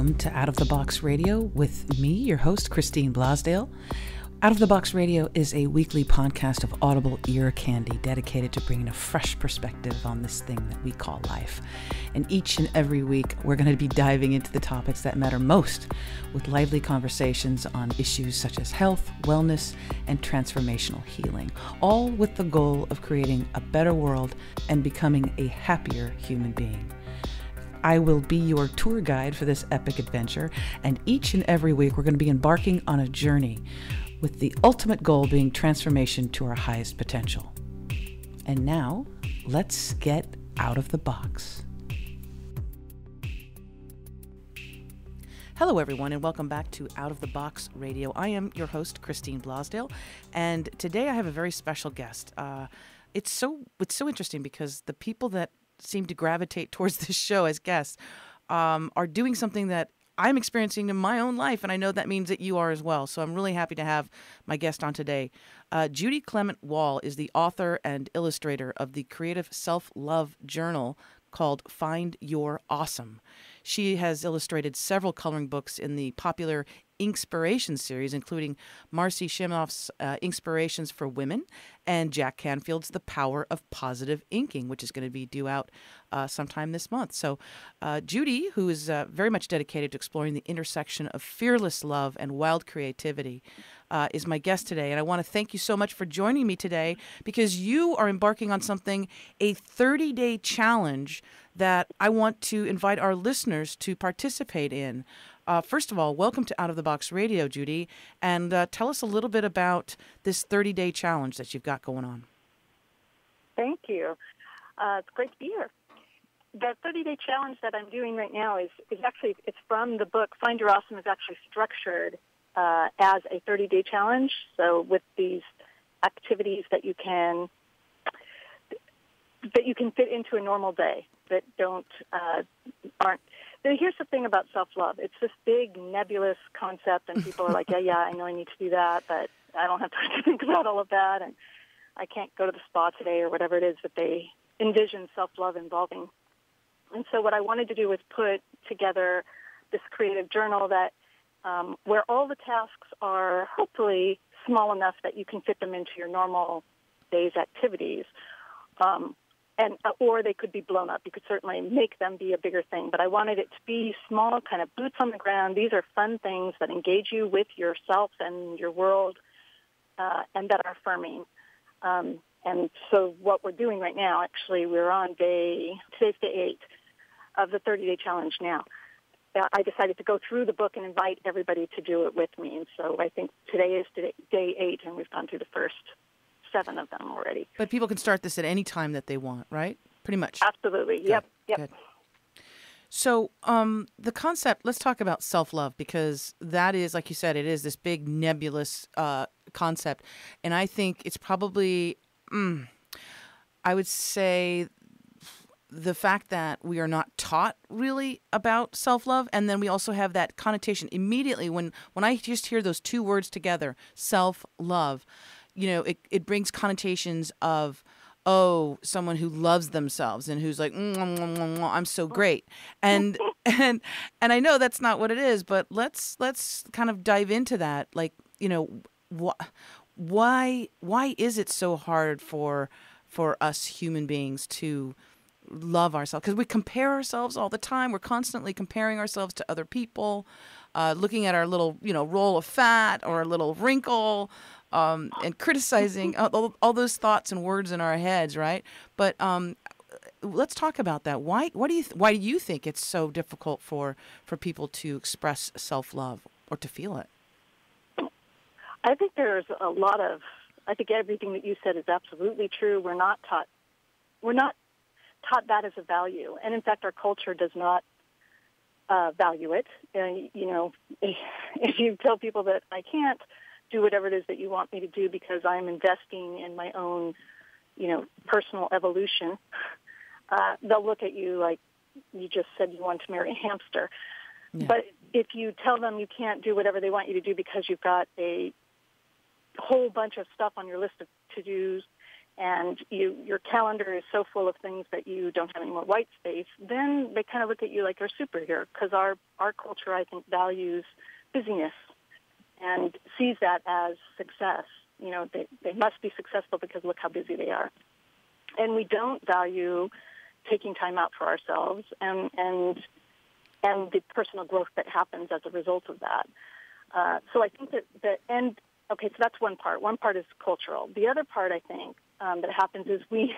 welcome to Out of the Box Radio with me, your host, Christine Blasdale. Out of the Box Radio is a weekly podcast of audible ear candy dedicated to bringing a fresh perspective on this thing that we call life. And each and every week, we're going to be diving into the topics that matter most with lively conversations on issues such as health, wellness, and transformational healing, all with the goal of creating a better world and becoming a happier human being. I will be your tour guide for this epic adventure, and each and every week we're going to be embarking on a journey with the ultimate goal being transformation to our highest potential. And now, let's get out of the box. Hello, everyone, and welcome back to Out of the Box Radio. I am your host, Christine Blasdale, and today I have a very special guest. It's so interesting because the people that seem to gravitate towards this show as guests are doing something that I'm experiencing in my own life, and I know that means that you are as well. So I'm really happy to have my guest on today. Judy Clement Wall is the author and illustrator of the creative self-love journal called Find Your Awesome. She has illustrated several coloring books in the popular Inspiration series, including Marcy Shimoff's Inspirations for Women and Jack Canfield's The Power of Positive Inking, which is going to be due out sometime this month. So Judy, who is very much dedicated to exploring the intersection of fearless love and wild creativity, is my guest today. And I want to thank you so much for joining me today because you are embarking on something, a 30-day challenge that I want to invite our listeners to participate in. First of all, welcome to Out of the Box Radio, Judy, and tell us a little bit about this 30-day challenge that you've got going on. Thank you. It's great to be here. The 30-day challenge that I'm doing right now is actually, it's from the book. Find Your Awesome is actually structured as a 30-day challenge. So with these activities that you can fit into a normal day that aren't. Here's the thing about self-love. It's this big nebulous concept, and people are like, yeah, I know I need to do that, but I don't have time to think about all of that, and I can't go to the spa today or whatever it is that they envision self-love involving. And so what I wanted to do was put together this creative journal that where all the tasks are hopefully small enough that you can fit them into your normal day's activities. Or they could be blown up. You could certainly make them be a bigger thing. But I wanted it to be small, kind of boots on the ground. These are fun things that engage you with yourself and your world and that are affirming. And so what we're doing right now, actually, we're on today's day 8 of the 30-day challenge now. I decided to go through the book and invite everybody to do it with me. And so I think today is day 8, and we've gone through the first 7 of them already. But people can start this at any time that they want, right? Pretty much. Absolutely. Good. Yep. Good. So the concept, let's talk about self-love, because that is, like you said, it is this big nebulous concept. And I think it's probably, I would say, the fact that we are not taught really about self-love, and then we also have that connotation immediately when I just hear those two words together, self-love, it brings connotations of, someone who loves themselves and who's like, I'm so great. And I know that's not what it is, but let's kind of dive into that. Like, why is it so hard for us human beings to love ourselves? Because we compare ourselves all the time. We're constantly comparing ourselves to other people, looking at our little, roll of fat or a little wrinkle, and criticizing all those thoughts and words in our heads, right? But let's talk about that. Why do you think it's so difficult for people to express self-love or to feel it? I think there's I think everything that you said is absolutely true. We're not taught that as a value, and in fact, our culture does not value it. If you tell people that I can't do whatever it is that you want me to do because I'm investing in my own, personal evolution, they'll look at you like you just said you want to marry a hamster. Yeah. But if you tell them you can't do whatever they want you to do because you've got a whole bunch of stuff on your list of to-dos and your calendar is so full of things that you don't have any more white space, then they kind of look at you like you're a superhero, because our culture, I think, values busyness and sees that as success. You know, they must be successful because look how busy they are. And we don't value taking time out for ourselves and the personal growth that happens as a result of that. So I think okay, so that's one part. One part is cultural. The other part, I think, that happens is we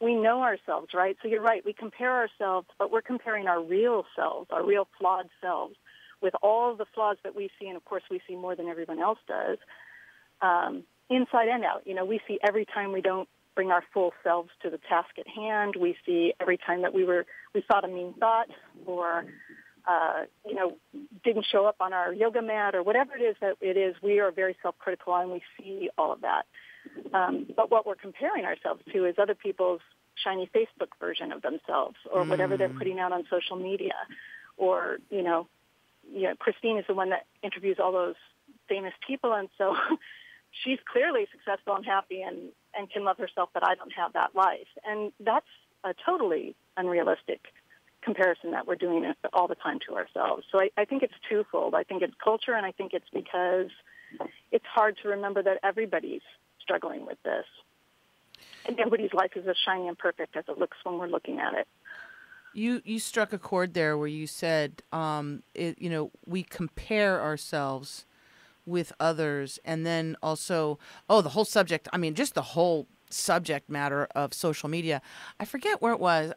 know ourselves, right? So you're right. We compare ourselves, but we're comparing our real selves, our real flawed selves, with all the flaws that we see, and of course we see more than everyone else does, inside and out. You know, we see every time we don't bring our full selves to the task at hand. We see every time that we thought a mean thought, or didn't show up on our yoga mat, or whatever it is, we are very self-critical, and we see all of that. But what we're comparing ourselves to is other people's shiny Facebook version of themselves, or whatever they're putting out on social media. Or, Christine is the one that interviews all those famous people, and so she's clearly successful and happy and can love herself, but I don't have that life. And that's a totally unrealistic comparison that we're doing all the time to ourselves. So I think it's twofold. I think it's culture, and I think it's because it's hard to remember that everybody's struggling with this. And nobody's life is as shiny and perfect as it looks when we're looking at it. You struck a chord there where you said, we compare ourselves with others, and then also, the whole subject, just the whole subject matter of social media. I forget where it was.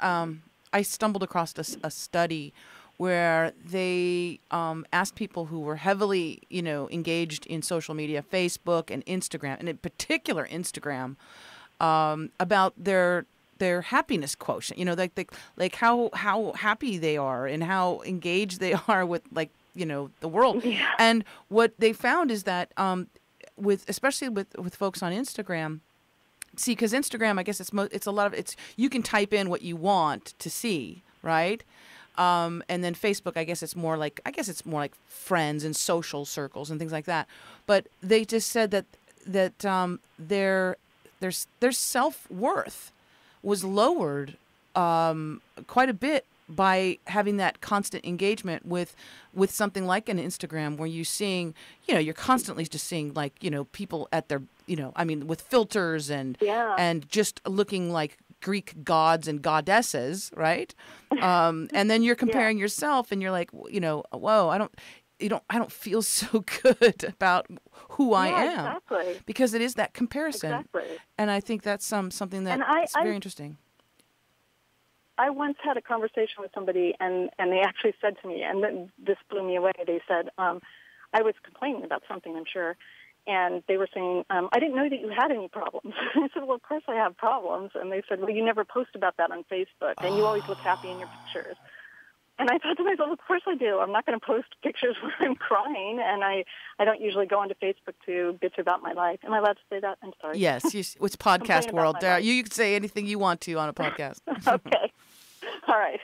I stumbled across a study where they asked people who were heavily, engaged in social media, Facebook and Instagram, and in particular Instagram, about their happiness quotient. Like how happy they are and how engaged they are with the world. Yeah. And what they found is that especially with folks on Instagram. See, because Instagram, I guess it's a lot of you can type in what you want to see, right? And then Facebook, I guess it's more like friends and social circles and things like that. But they just said that their self-worth was lowered quite a bit by having that constant engagement with something like an Instagram, where you're seeing, you're constantly just seeing people at their, with filters and just looking like Greek gods and goddesses, right? And then you're comparing yourself, and you're like, whoa, I don't feel so good about who I am, exactly. Because it is that comparison, exactly. And I think that's something that's very interesting. I once had a conversation with somebody, and they actually said to me, and this blew me away. They said, I was complaining about something, I'm sure, and they were saying, I didn't know that you had any problems. I said, well, of course I have problems. And they said, well, you never post about that on Facebook, and you always look happy in your pictures. And I thought to myself, of course I do. I'm not going to post pictures where I'm crying, and I don't usually go onto Facebook to bitch about my life. Am I allowed to say that? I'm sorry. Yes, it's podcast world. You can say anything you want to on a podcast. Okay. All right.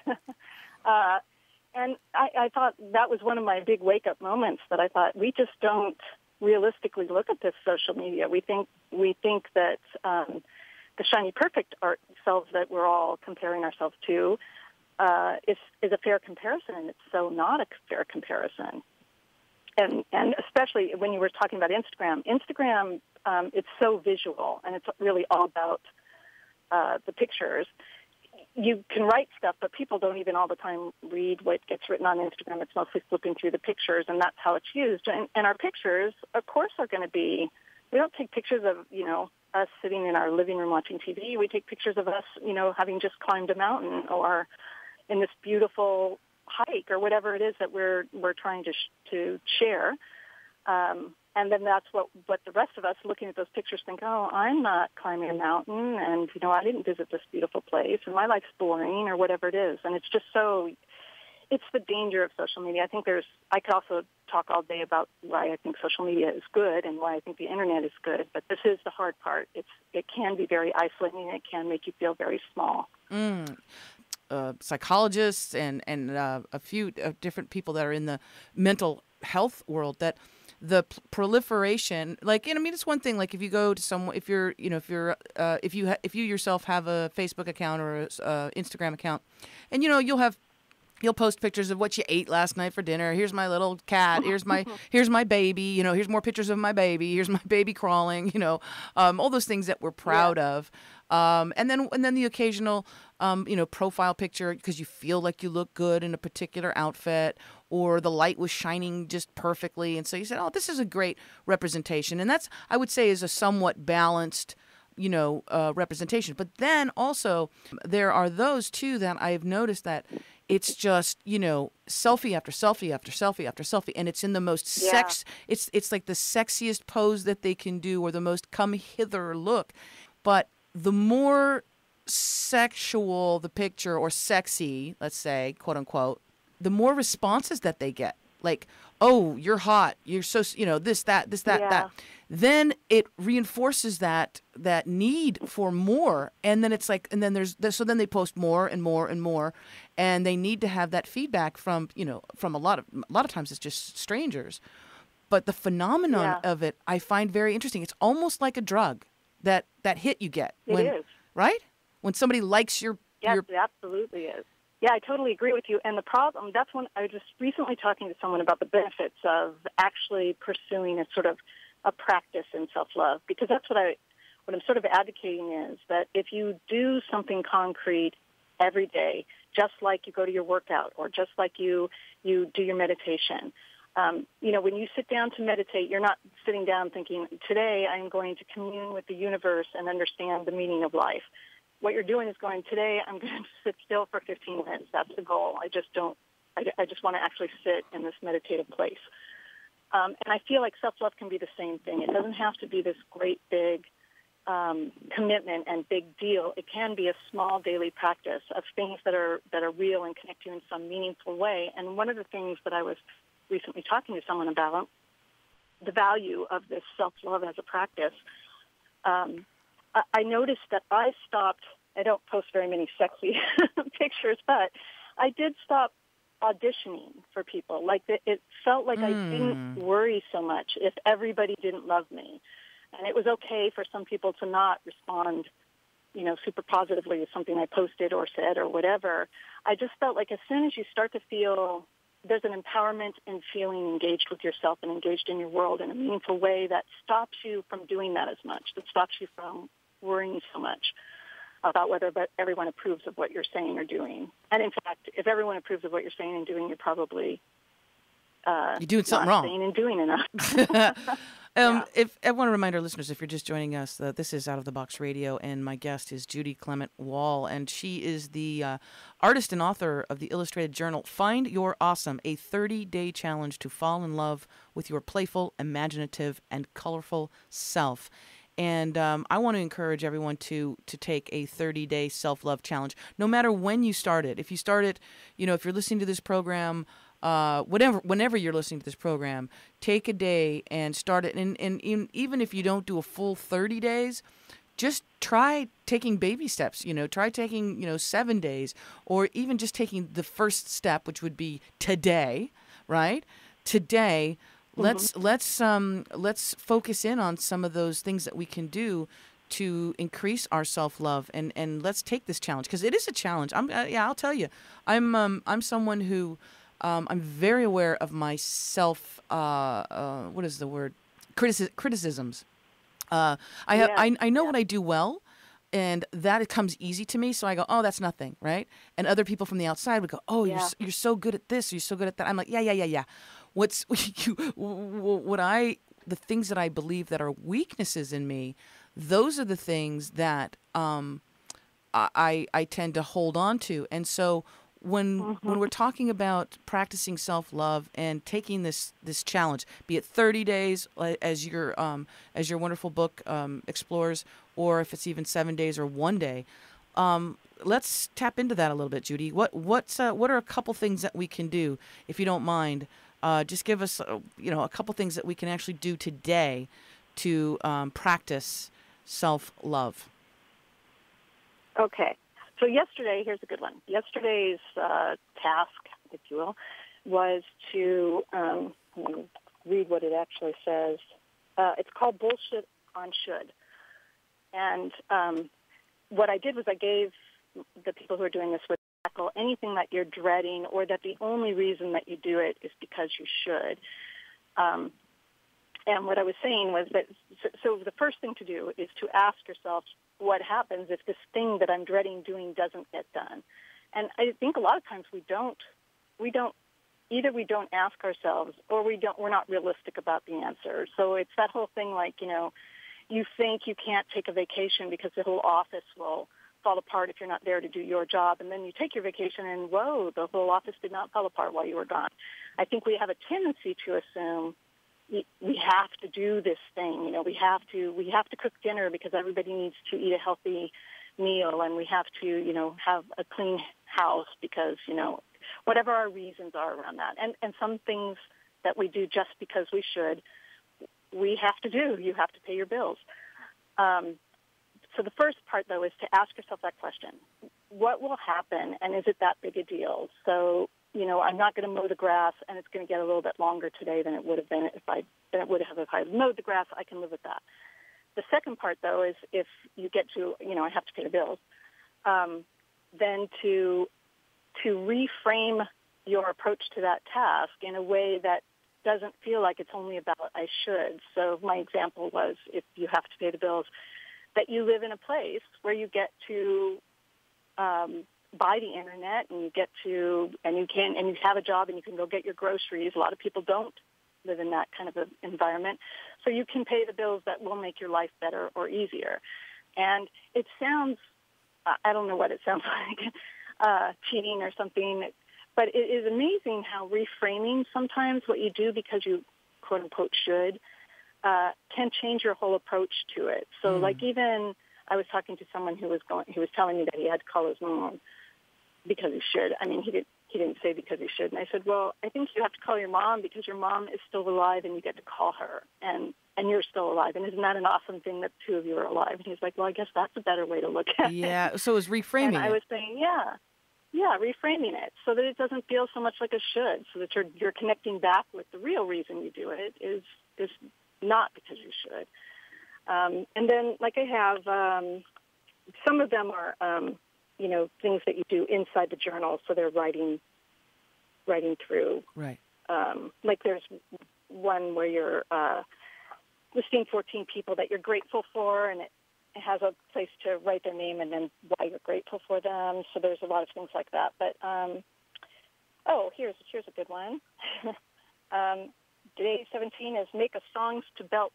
And I thought that was one of my big wake-up moments, that I thought we just don't realistically look at this social media. We think that the shiny, perfect art selves that we're all comparing ourselves to is a fair comparison, and it's so not a fair comparison. And especially when you were talking about Instagram, it's so visual, and it's really all about the pictures. You can write stuff, but people don't even all the time read what gets written on Instagram. It's mostly flipping through the pictures, and that's how it's used. And our pictures, of course, are going to be, we don't take pictures of, us sitting in our living room watching TV. We take pictures of us, having just climbed a mountain, or in this beautiful hike, or whatever it is that we're trying to share. And then that's what the rest of us looking at those pictures think, oh, I'm not climbing a mountain, and, I didn't visit this beautiful place, and my life's boring, or whatever it is. And it's just it's the danger of social media. I could also talk all day about why I think social media is good and why I think the Internet is good, but this is the hard part. It can be very isolating. It can make you feel very small. Psychologists and a few different people that are in the mental health world that the proliferation, like, and I mean, it's one thing, like if you go to someone, if you're, you know, if you yourself have a Facebook account or a Instagram account, and, you know, you'll post pictures of what you ate last night for dinner. Here's my little cat. Here's my baby. You know, here's more pictures of my baby. Here's my baby crawling. You know, all those things that we're proud of. And then the occasional, you know, profile picture because you feel like you look good in a particular outfit, or the light was shining just perfectly, and so you said, "Oh, this is a great representation." And that's, I would say, is a somewhat balanced, you know, representation. But then also there are those too that I've noticed that it's just, you know, selfie after selfie after selfie after selfie, and it's in the most it's like the sexiest pose that they can do, or the most come hither look. But the more sexual the picture, or sexy, let's say, quote unquote, the more responses that they get. Like, "Oh, you're hot. You're so," you know, this, that, that. Then it reinforces that need for more, and then it's like, and then so then they post more and more and more, and they need to have that feedback from, you know, from a lot of times it's just strangers. But the phenomenon of it, I find very interesting. It's almost like a drug, that hit you get. It is. Right? When somebody likes your... Yes, it absolutely is. Yeah, I totally agree with you. And the problem, that's when I was just recently talking to someone about the benefits of actually pursuing a sort of a practice in self-love, because that's what I'm sort of advocating is that if you do something concrete every day, just like you go to your workout, or just like you do your meditation, you know, when you sit down to meditate, you're not sitting down thinking, today I'm going to commune with the universe and understand the meaning of life. What you're doing is going, today I'm going to sit still for 15 minutes. That's the goal. I just want to actually sit in this meditative place. And I feel like self-love can be the same thing. It doesn't have to be this great big commitment and big deal. It can be a small daily practice of things that are real and connect you in some meaningful way. And one of the things that I was recently talking to someone about, the value of this self-love as a practice, I noticed that I don't post very many sexy pictures, but I did stop auditioning for people. Like, it felt like I didn't worry so much if everybody didn't love me. And it was okay for some people to not respond, you know, super positively to something I posted or said or whatever. I just felt like as soon as you start to feel there's an empowerment in feeling engaged with yourself and engaged in your world in a meaningful way, that stops you from doing that as much, that stops you from worrying so much about whether everyone approves of what you're saying or doing. And in fact, if everyone approves of what you're saying and doing, you're probably you're doing something wrong. Saying and doing enough. If I want to remind our listeners, if you're just joining us, that this is Out of the Box Radio, and my guest is Judy Clement Wall, and she is the artist and author of the illustrated journal Find Your Awesome, a 30-day challenge to fall in love with your playful, imaginative, and colorful self. And I want to encourage everyone to take a 30-day self-love challenge, no matter when you start it. If you start it, you know, if you're listening to this program, whenever you're listening to this program, take a day and start it. And even if you don't do a full 30 days, just try taking baby steps. You know, try taking, you know, 7 days, or even just taking the first step, which would be today, right? Today. Let's focus in on some of those things that we can do to increase our self-love, and let's take this challenge, because it is a challenge. I'll tell you, I'm someone who I'm very aware of my self. What is the word? Criticisms. I know what I do well, and that comes easy to me. So I go, oh, that's nothing, right? And other people from the outside would go, oh, you're so good at this, you're so good at that. I'm like, yeah. The things that I believe that are weaknesses in me, those are the things that I tend to hold on to. And so when we're talking about practicing self-love and taking this challenge, be it 30 days as your wonderful book explores, or if it's even 7 days or 1 day, let's tap into that a little bit, Judy. What are a couple things that we can do, if you don't mind? Just give us, a couple things that we can actually do today to practice self-love. Okay. So yesterday, here's a good one. Yesterday's task, if you will, was to read what it actually says. It's called Bullshit on Should. And what I did was I gave the people who are doing this with tackle anything that you're dreading or that the only reason that you do it is because you should. And what I was saying was that, so the first thing to do is to ask yourself what happens if this thing that I'm dreading doing doesn't get done. And I think a lot of times either we don't ask ourselves or we're not realistic about the answer. So it's that whole thing like, you think you can't take a vacation because the whole office will fall apart if you're not there to do your job. And then you take your vacation and, whoa, the whole office did not fall apart while you were gone. I think we have a tendency to assume we have to do this thing. We have to cook dinner because everybody needs to eat a healthy meal, and we have to, have a clean house because, whatever our reasons are around that. And some things that we do just because we should, we have to do. You have to pay your bills. So the first part, though, is to ask yourself that question. What will happen, and is it that big a deal? So, I'm not going to mow the grass, and it's going to get a little bit longer today than it would have been if I mowed the grass. I can live with that. The second part, though, is if you get to, I have to pay the bills, then to reframe your approach to that task in a way that doesn't feel like it's only about I should. So my example was, if you have to pay the bills, that you live in a place where you get to buy the internet, and you have a job, and you can go get your groceries. A lot of people don't live in that kind of an environment, so you can pay the bills that will make your life better or easier. And it sounds, I don't know what it sounds like, cheating or something, but it is amazing how reframing sometimes what you do because you quote unquote should can change your whole approach to it. So like, even I was talking to someone who was telling me that he had to call his mom because he should. I mean, he didn't say because he should. And I said, well, I think you have to call your mom because your mom is still alive and you get to call her, and you're still alive. And isn't that an awesome thing that the two of you are alive? And he's like, well, I guess that's a better way to look at it. Yeah, so it was reframing and I was saying, reframing it so that it doesn't feel so much like a should, so that you're connecting back with the real reason you do it is not because you should. And then, like I have, some of them are, things that you do inside the journal, so they're writing through. Right. Like there's one where you're listing 14 people that you're grateful for, and it has a place to write their name and then why you're grateful for them. So there's a lot of things like that. But here's a good one. Day 17 is make a songs to belt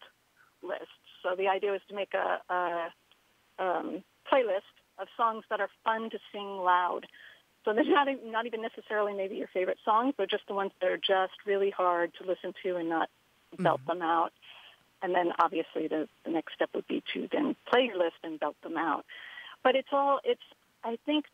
list. So the idea is to make a playlist of songs that are fun to sing loud. So they're not even necessarily maybe your favorite songs, but just the ones that are just really hard to listen to and not belt them out. And then obviously the next step would be to then play your list and belt them out. But I think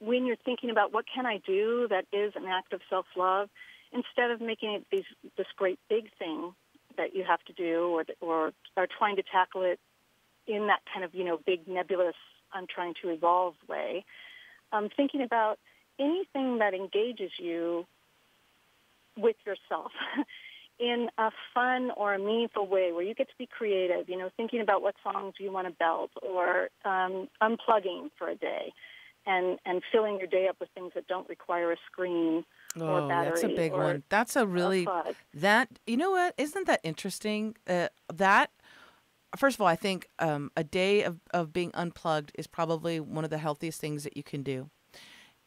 when you're thinking about what can I do that is an act of self-love, instead of making it this great big thing that you have to do or trying to tackle it in that kind of, big nebulous, I'm trying to evolve way, thinking about anything that engages you with yourself in a fun or a meaningful way where you get to be creative, thinking about what songs you want to belt or unplugging for a day and filling your day up with things that don't require a screen or battery. That's a big one. That's a really, you know what, isn't that interesting? First of all, I think a day of being unplugged is probably one of the healthiest things that you can do.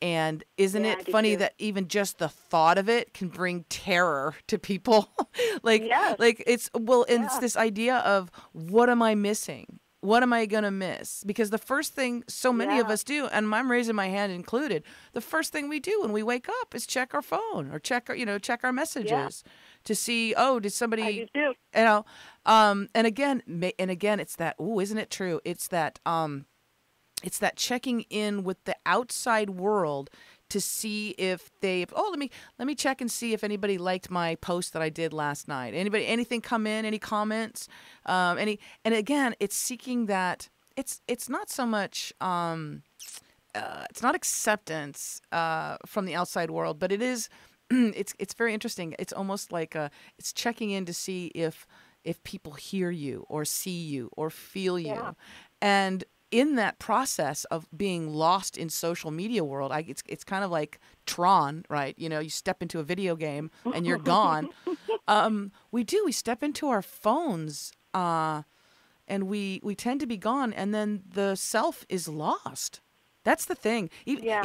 And isn't it funny that even just the thought of it can bring terror to people? It's this idea of, what am I missing? What am I going to miss? Because the first thing so many of us do, and I'm raising my hand included, the first thing we do when we wake up is check our phone or check our messages to see, did somebody, I do too. And again, it's that, isn't it true? It's that checking in with the outside world to see if let me check and see if anybody liked my post that I did last night. Anything come in, any comments, and again, it's seeking that, it's not so much, it's not acceptance from the outside world, but it is it's very interesting. It's almost like it's checking in to see if people hear you or see you or feel you. Yeah. And in that process of being lost in social media world, it's kind of like Tron, right? You know, you step into a video game and you're gone. We step into our phones, and we tend to be gone, and then the self is lost. That's the thing. Yeah.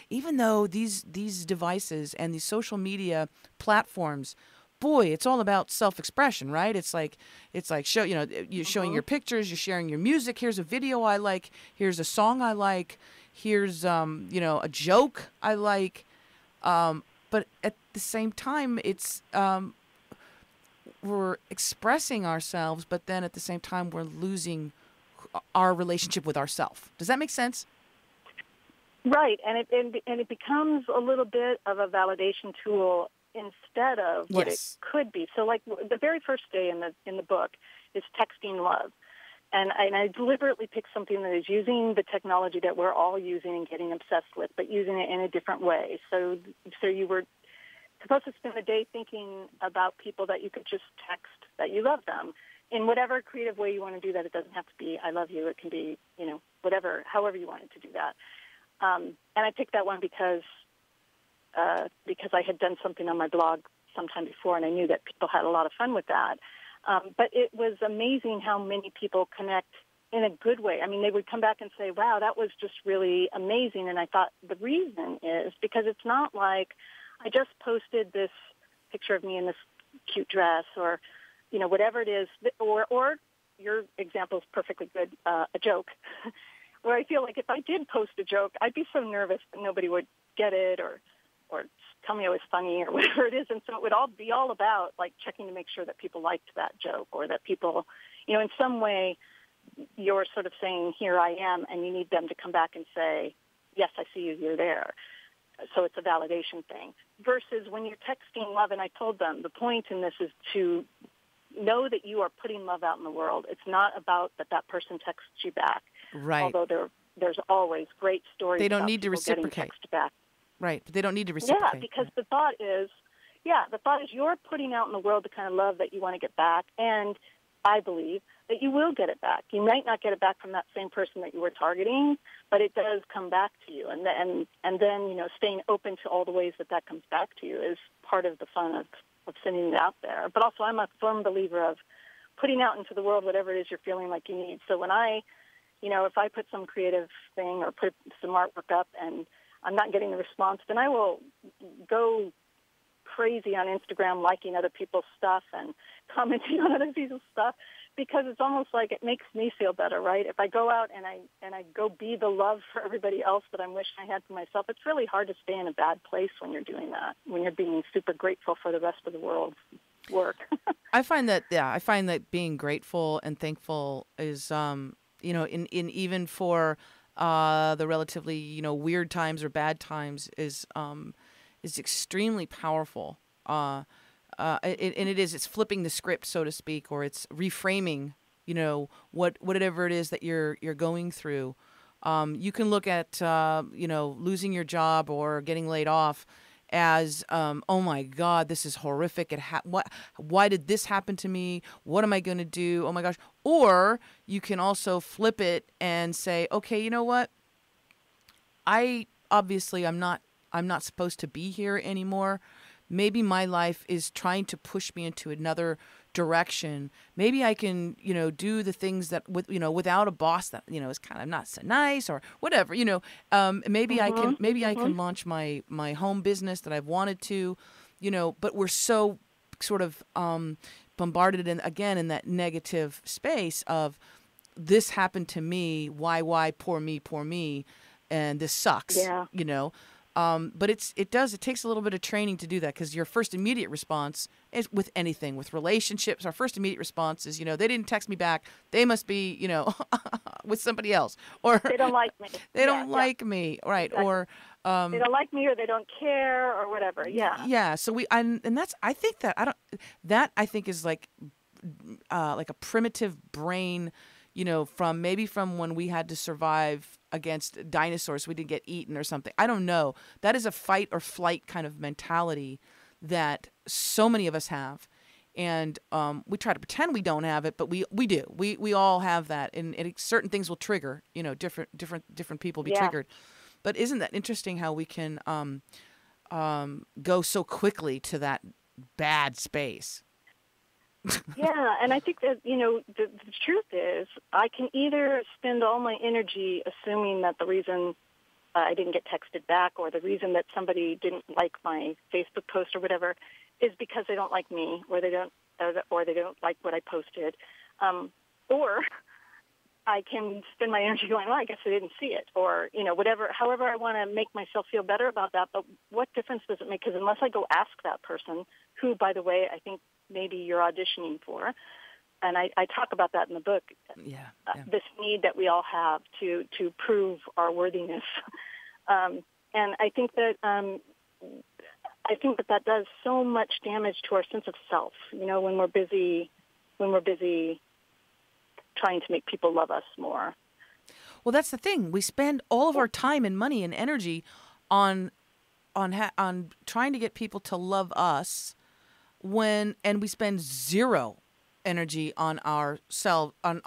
Even though these devices and these social media platforms, boy, it's all about self-expression, right? It's like you're showing your pictures, you're sharing your music. Here's a video I like. Here's a song I like. Here's a joke I like. But at the same time, it's we're expressing ourselves, but then at the same time we're losing our relationship with ourselves. Does that make sense? Right, and it becomes a little bit of a validation tool instead of what it could be. So, like the very first day in the book is texting love, and I deliberately picked something that is using the technology that we're all using and getting obsessed with, but using it in a different way. So you were supposed to spend the day thinking about people that you could just text that you love them in whatever creative way you want to do that. It doesn't have to be "I love you." It can be whatever, however you wanted to do that. And I picked that one because I had done something on my blog sometime before, and I knew that people had a lot of fun with that. But it was amazing how many people connect in a good way. I mean, they would come back and say, wow, that was just really amazing. And I thought the reason is because it's not like I just posted this picture of me in this cute dress or, whatever it is, or your example is perfectly good, a joke. Where I feel like if I did post a joke, I'd be so nervous that nobody would get it or tell me I was funny or whatever it is. And so it would all be all about like checking to make sure that people liked that joke or that people, in some way you're sort of saying, here I am, and you need them to come back and say, yes, I see you, you're there. So it's a validation thing. Versus when you're texting love, and I told them the point in this is to know that you are putting love out in the world. It's not about that person texts you back. Right. Although there's always great stories. They don't about need to reciprocate. Text back. Right, but they don't need to reciprocate. Yeah, because the thought is you're putting out in the world the kind of love that you want to get back, and I believe that you will get it back. You might not get it back from that same person that you were targeting, but it does come back to you, and then staying open to all the ways that comes back to you is part of the fun of sending it out there. But also, I'm a firm believer of putting out into the world whatever it is you're feeling like you need. So when if I put some creative thing or put some artwork up and I'm not getting the response, then I will go crazy on Instagram liking other people's stuff and commenting on other people's stuff because it's almost like it makes me feel better, right? If I go out and I go be the love for everybody else that I wish I had for myself, it's really hard to stay in a bad place when you're doing that, when you're being super grateful for the rest of the world's work. I find that being grateful and thankful is in even for the relatively weird times or bad times is extremely powerful. It's flipping the script, so to speak, or it's reframing. Whatever it is that you're going through. You can look at losing your job or getting laid off as oh my God, this is horrific. Why did this happen to me? What am I going to do? Oh my gosh. Or you can also flip it and say, okay, you know what? I'm not supposed to be here anymore. Maybe my life is trying to push me into another direction. Maybe I can, do the things that without a boss that, is kind of not so nice or whatever, maybe I can launch my home business that I've wanted to, but we're so sort of bombarded in that negative space of this happened to me. Why, poor me. And this sucks, but it takes a little bit of training to do that because your first immediate response is with anything, with relationships. Our first immediate response is, they didn't text me back. They must be, with somebody else, or they don't like me. They don't like me, right? Exactly. Or they don't like me, or they don't care, or whatever. Yeah. Yeah. So I think is like a primitive brain, from when we had to survive against dinosaurs so we didn't get eaten or something. I don't know. That is a fight or flight kind of mentality that so many of us have. And we try to pretend we don't have it, but we do. We all have that, and certain things will trigger. Different people be triggered. But isn't that interesting how we can go so quickly to that bad space? Yeah, and I think that, the truth is I can either spend all my energy assuming that the reason I didn't get texted back or the reason that somebody didn't like my Facebook post or whatever is because they don't like me or they don't like what I posted. Or I can spend my energy going, well, I guess I didn't see it, or, whatever, however I want to make myself feel better about that. But what difference does it make? Because unless I go ask that person, who, by the way, I think maybe you're auditioning for, and I talk about that in the book, this need that we all have to prove our worthiness. And I think that that does so much damage to our sense of self, when we're busy trying to make people love us more. Well, that's the thing. We spend all of our time and money and energy on trying to get people to love us, and we spend zero energy on ourselves, on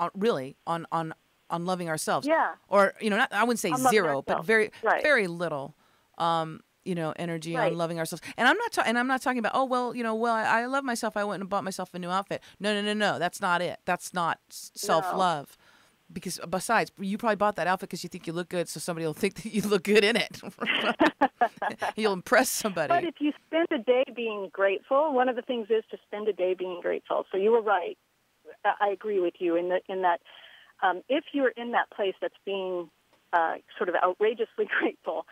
loving ourselves. Yeah. Or I wouldn't say zero, but very little. Energy right. on loving ourselves. And I'm not talking about, I love myself. I went and bought myself a new outfit. No. That's not it. That's not self-love. Because besides, you probably bought that outfit because you think you look good, so somebody will think that you look good in it. You'll impress somebody. But if you spend a day being grateful, one of the things is to spend a day being grateful. So you were right. I agree with you in that if you're in that place that's being sort of outrageously grateful,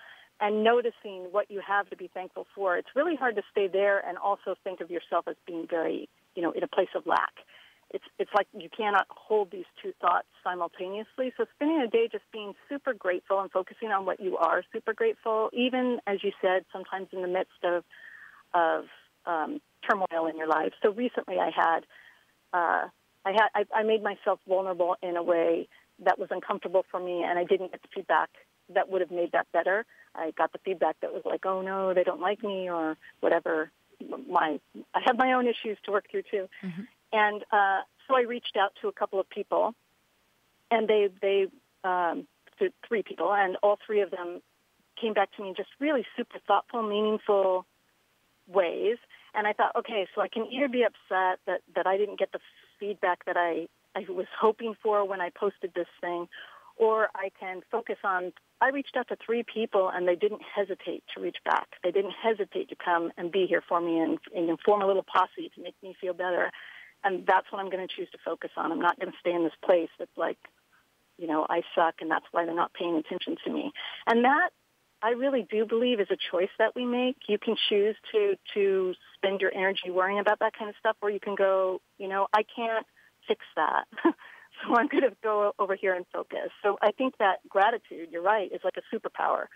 and noticing what you have to be thankful for, it's really hard to stay there and also think of yourself as being very, in a place of lack. It's like you cannot hold these two thoughts simultaneously. So spending a day just being super grateful and focusing on what you are super grateful, even, as you said, sometimes in the midst of turmoil in your life. So recently I made myself vulnerable in a way that was uncomfortable for me, and I didn't get the feedback that would have made that better. I got the feedback that was like, oh, no, they don't like me or whatever. I have my own issues to work through, too. Mm-hmm. And so I reached out to a couple of people, and they 3 people, and all 3 of them came back to me in just really super thoughtful, meaningful ways. And I thought, okay, so I can either be upset that I didn't get the feedback that I was hoping for when I posted this thing, or I can focus on, I reached out to 3 people, and they didn't hesitate to reach back. They didn't hesitate to come and be here for me and form a little posse to make me feel better. And that's what I'm going to choose to focus on. I'm not going to stay in this place that's like, I suck, and that's why they're not paying attention to me. And that, I really do believe, is a choice that we make. You can choose to spend your energy worrying about that kind of stuff, or you can go, I can't fix that. So I'm going to go over here and focus. So I think that gratitude, you're right, is like a superpower.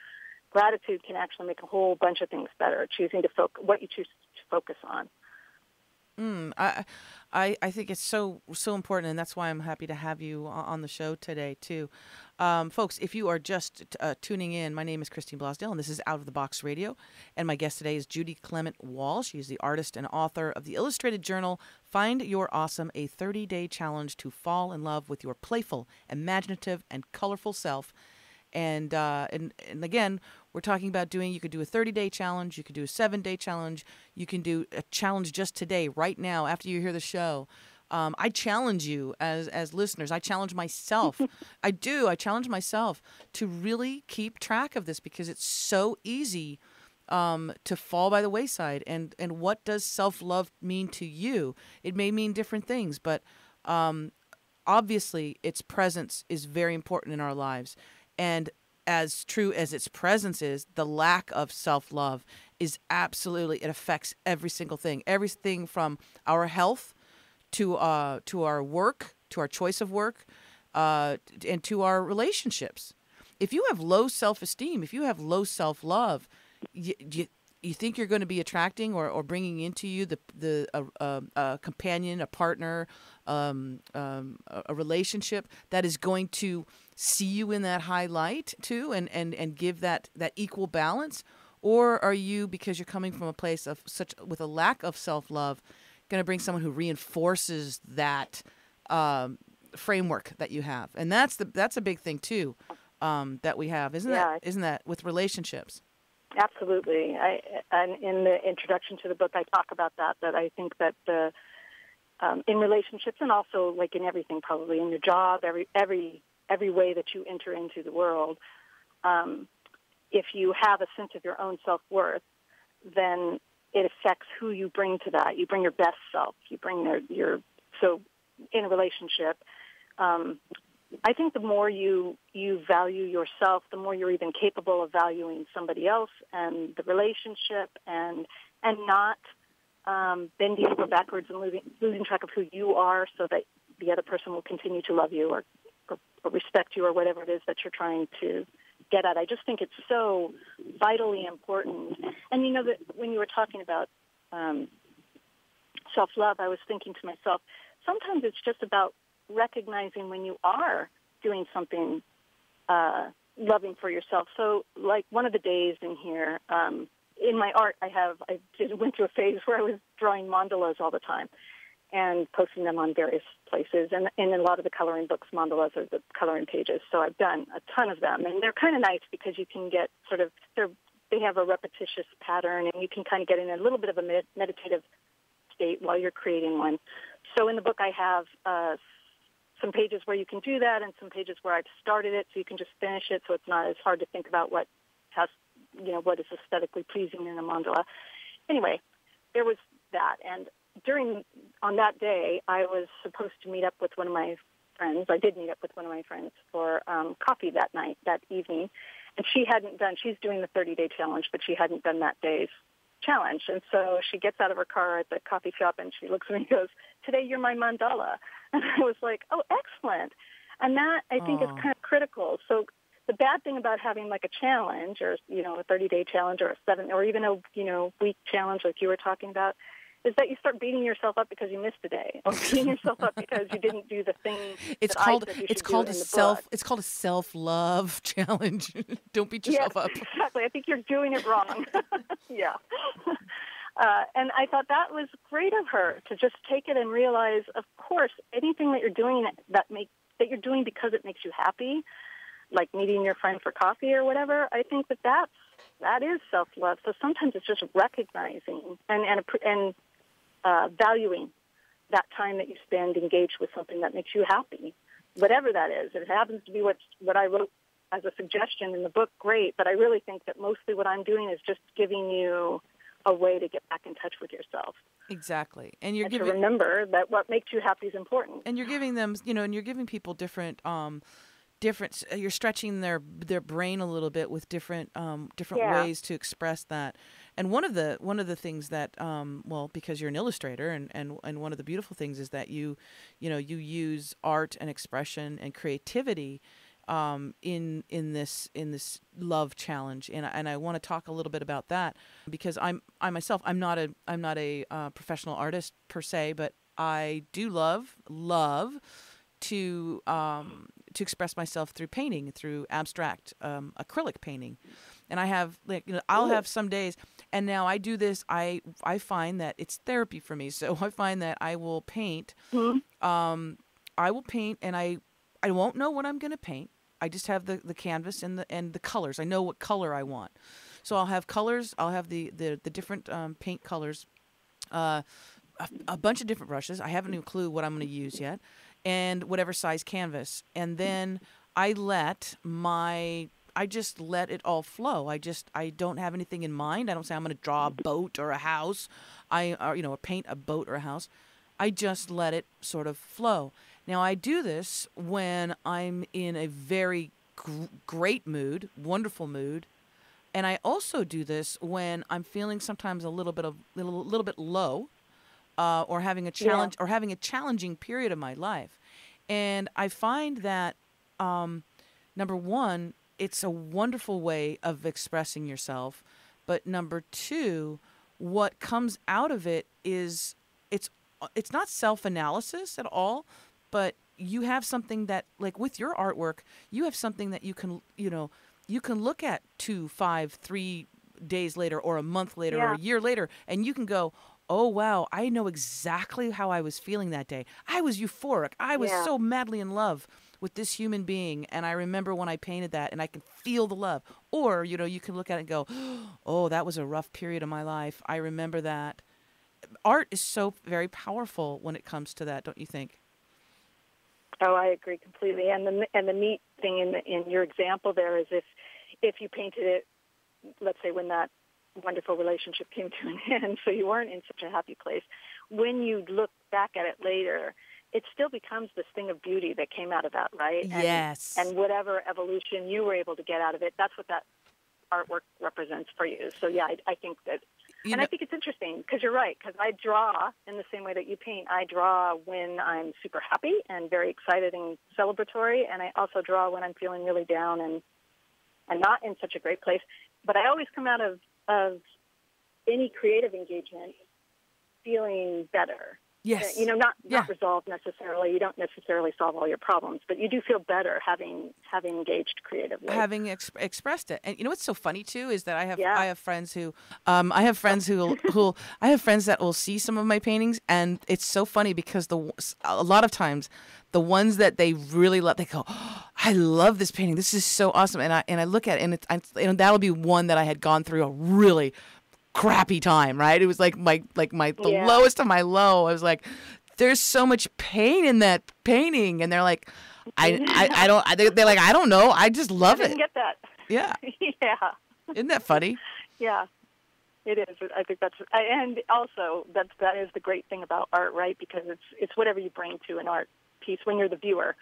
Gratitude can actually make a whole bunch of things better, choosing to what you choose to focus on. I think it's so important, and that's why I'm happy to have you on the show today, too. Folks, if you are just tuning in, my name is Christine Blosdale, and this is Out of the Box Radio. And my guest today is Judy Clement Wall. She is the artist and author of the illustrated journal, Find Your Awesome, a 30-day challenge to fall in love with your playful, imaginative, and colorful self. And again, we're talking about you could do a 30-day challenge, you could do a 7-day challenge, you can do a challenge just today, right now, after you hear the show. I challenge you as listeners. I challenge myself. I challenge myself to really keep track of this because it's so easy to fall by the wayside. And what does self-love mean to you? It may mean different things, but obviously its presence is very important in our lives. And as true as its presence is, the lack of self-love is absolutely, it affects every single thing. Everything from our health to our work, to our choice of work, and to our relationships. If you have low self-esteem, if you have low self-love, you think you're going to be attracting or bringing into you a companion, a partner, a relationship that is going to see you in that high light too, and give that equal balance? Or are you, because you're coming from a place of with a lack of self-love, going to bring someone who reinforces that framework that you have? And that's a big thing too, that we have, isn't that with relationships? Absolutely. And in the introduction to the book, I talk about that I think that in relationships, and also like in everything, probably in your job, every way that you enter into the world, if you have a sense of your own self-worth, then it affects who you bring to that. You bring your best self. You bring so in a relationship, I think the more you value yourself, the more you're even capable of valuing somebody else and the relationship, and not bending over backwards and losing track of who you are, so that the other person will continue to love you or respect you or whatever it is that you're trying to get at. I just think it's so vitally important. And that when you were talking about self-love, I was thinking to myself, sometimes it's just about recognizing when you are doing something loving for yourself. So like one of the days in here, in my art, I went through a phase where I was drawing mandalas all the time and posting them on various places. And in a lot of the coloring books, mandalas are the coloring pages. So I've done a ton of them. And they're kind of nice because you can get they have a repetitious pattern, and you can kind of get in a little bit of a meditative state while you're creating one. So in the book, I have some pages where you can do that, and some pages where I've started it, so you can just finish it, so it's not as hard to think about what is aesthetically pleasing in a mandala. Anyway, there was that, and on that day, I was supposed to meet up with one of my friends. I did meet up with one of my friends for coffee that evening, and she's doing the 30-day challenge, but she hadn't done that day's challenge. And so she gets out of her car at the coffee shop, and she looks at me and goes, "Today you're my mandala." And I was like, "Oh, excellent." And that, I think, is kind of critical. So the bad thing about having like a challenge, or a 30-day challenge, or a 7, or even a week challenge like you were talking about, is that you start beating yourself up because you missed a day, or beating yourself up because you didn't do the thing. It's called a self-love challenge. Don't beat yourself up. Exactly. I think you're doing it wrong. Yeah. And I thought that was great of her to just take it and realize, of course, anything that you're doing that you're doing because it makes you happy, like meeting your friend for coffee or whatever, I think that is self-love. So sometimes it's just recognizing and valuing that time that you spend engaged with something that makes you happy, whatever that is. It happens to be what I wrote as a suggestion in the book, great, but I really think that mostly what I'm doing is just giving you a way to get back in touch with yourself. Exactly. And to remember that what makes you happy is important. And you're giving them, and you're giving people different you're stretching their brain a little bit with different ways to express that. And one of the things that because you're an illustrator, and one of the beautiful things is that you use art and expression and creativity in this love challenge, and I want to talk a little bit about that, because I'm not a professional artist per se, but I do love to express myself through painting, through abstract acrylic painting. And I have I'll have some days, and now I do this. I find that it's therapy for me. So I find that I will paint. Mm-hmm. I will paint, and I won't know what I'm going to paint. I just have the canvas and the colors. I know what color I want. So I'll have colors. I'll have the different paint colors, a bunch of different brushes. I haven't even a clue what I'm going to use yet, and whatever size canvas. And then I just let it all flow. I don't have anything in mind. I don't say I'm going to draw a boat or a house. Or paint a boat or a house. I just let it sort of flow. Now, I do this when I'm in a very great mood, wonderful mood, and I also do this when I'm feeling sometimes a little bit low, or having a challenge, or having a challenging period of my life. And I find that number one, it's a wonderful way of expressing yourself, but number two, what comes out of it is it's not self-analysis at all. But you have something that, like with your artwork, you have something that you can, you can look at 2, 5, 3 days later or a month later or Yeah. a year later, and you can go, oh, wow, I know exactly how I was feeling that day. I was euphoric. I was Yeah. so madly in love with this human being, and I remember when I painted that, and I can feel the love. Or, you can look at it and go, oh, that was a rough period of my life. I remember that. Art is so very powerful when it comes to that, don't you think? Oh, I agree completely. And the neat thing in your example there is if you painted it, let's say when that wonderful relationship came to an end, so you weren't in such a happy place, when you look back at it later, it still becomes this thing of beauty that came out of that, right? Yes. And whatever evolution you were able to get out of it, that's what that artwork represents for you. So yeah, I think that, I think it's interesting because you're right, because I draw in the same way that you paint. I draw when I'm super happy and very excited and celebratory, and I also draw when I'm feeling really down and not in such a great place. But I always come out of any creative engagement feeling better. Yes. Not resolved necessarily. You don't necessarily solve all your problems, but you do feel better having engaged creatively. Having expressed it. And what's so funny too is that I have friends who I have friends that will see some of my paintings, and it's so funny because a lot of times the ones that they really love, they go, oh, I love this painting. This is so awesome. And I look at it, and that'll be one that I had gone through a really crappy time, right? It was the lowest of my low. I was like, there's so much pain in that painting, and they're like, they're like, I don't know, I just love it. I didn't get that. Yeah. Yeah. Isn't that funny? Yeah, it is. I think and also that is the great thing about art, right? Because it's whatever you bring to an art piece when you're the viewer.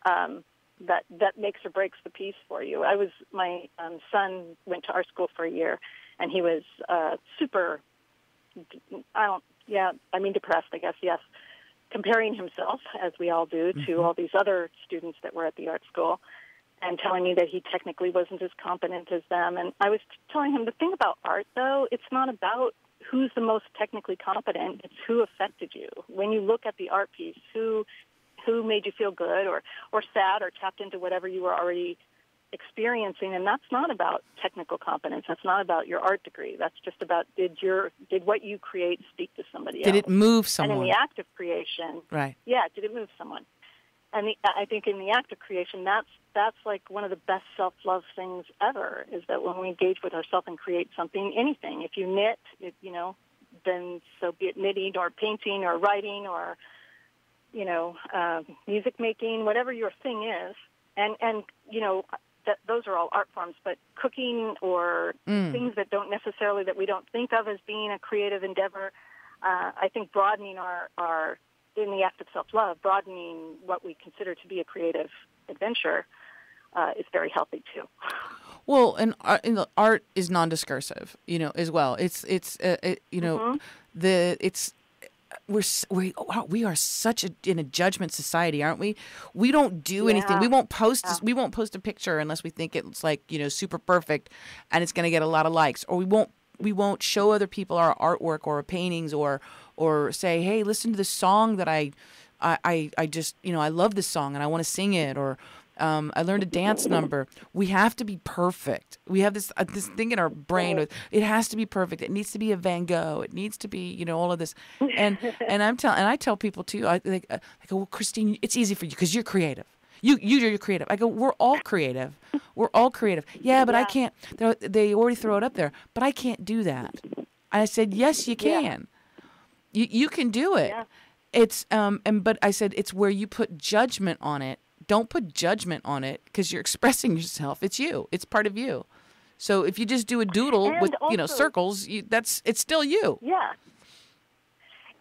That makes or breaks the piece for you. My son went to art school for a year, and he was super, depressed, I guess, yes, comparing himself, as we all do, to all these other students that were at the art school, and telling me that he technically wasn't as competent as them. And I was telling him, the thing about art, though, it's not about who's the most technically competent, it's who affected you. When you look at the art piece, who made you feel good or sad or tapped into whatever you were already experiencing, and that's not about technical competence. That's not about your art degree. That's just about did what you create speak to somebody else? Did it move someone? And in the act of creation, right? Yeah, did it move someone? And I think in the act of creation, that's like one of the best self-love things ever. Is that when we engage with ourselves and create something, anything. If you knit, then so be it knitting or painting or writing or music making, whatever your thing is, and that those are all art forms, but cooking or things that we don't think of as being a creative endeavor, I think broadening our in the act of self-love, broadening what we consider to be a creative adventure is very healthy too. Well, and art is non-discursive, as well. We are such in a judgment society, aren't we? We don't do anything. We won't post. We won't post a picture unless we think it's super perfect, and it's going to get a lot of likes. Or we won't show other people our artwork or our paintings, or say, hey, listen to this song that I just I love this song and I want to sing it, or I learned a dance number. We have to be perfect. We have this thing in our brain. It has to be perfect. It needs to be a Van Gogh. It needs to be all of this. And I tell people too. I go, well, Christine, it's easy for you because you're creative. You're creative. I go, we're all creative. We're all creative. Yeah, but I can't. They already throw it up there. But I can't do that. And I said, yes, you can. You can do it. Yeah. It's but I said it's where you put judgment on it. Don't put judgment on it because you're expressing yourself. It's you. It's part of you. So if you just do a doodle with circles, it's still you. Yeah.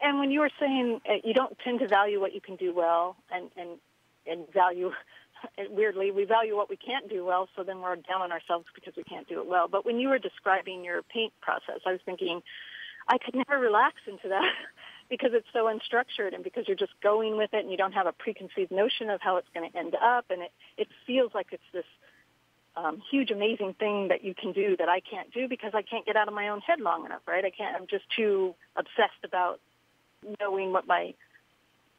And when you were saying you don't tend to value what you can do well, and value, weirdly, we value what we can't do well, so then we're down on ourselves because we can't do it well. But when you were describing your paint process, I was thinking I could never relax into that. Because it's so unstructured and because you're just going with it and you don't have a preconceived notion of how it's going to end up. And it feels like it's this huge, amazing thing that you can do that I can't do because I can't get out of my own head long enough, right? I'm just too obsessed about knowing what my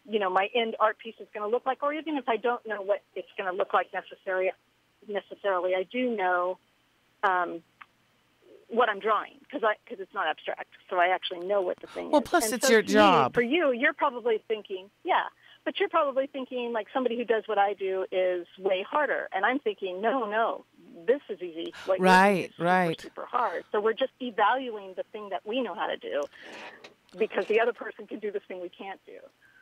my end art piece is going to look like, or even if I don't know what it's going to look like necessarily, I do know what I'm drawing because it's not abstract, so I actually know what the thing is. Well, plus and it's so your to job. Me, for you, you're probably thinking, but you're probably thinking like somebody who does what I do is way harder, and I'm thinking, no, this is easy. What right, you're doing is super hard. So we're just devaluing the thing that we know how to do because the other person can do this thing we can't do.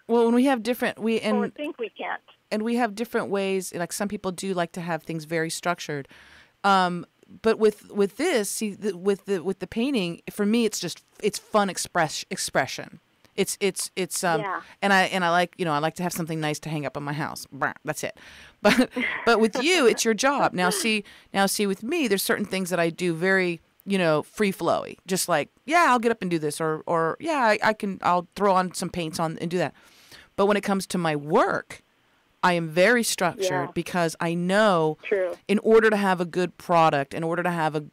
Well, when we have different, or think we can't, and we have different ways. Like some people do like to have things very structured. But with this, see, with the painting, for me, it's fun expression. It's and I like I like to have something nice to hang up in my house. That's it. But with you, it's your job. Now see with me, there's certain things that I do very free flowy. Just like I'll get up and do this, or I'll throw on some paints on and do that. But when it comes to my work, I am very structured because I know in order to have a good product, in order to have an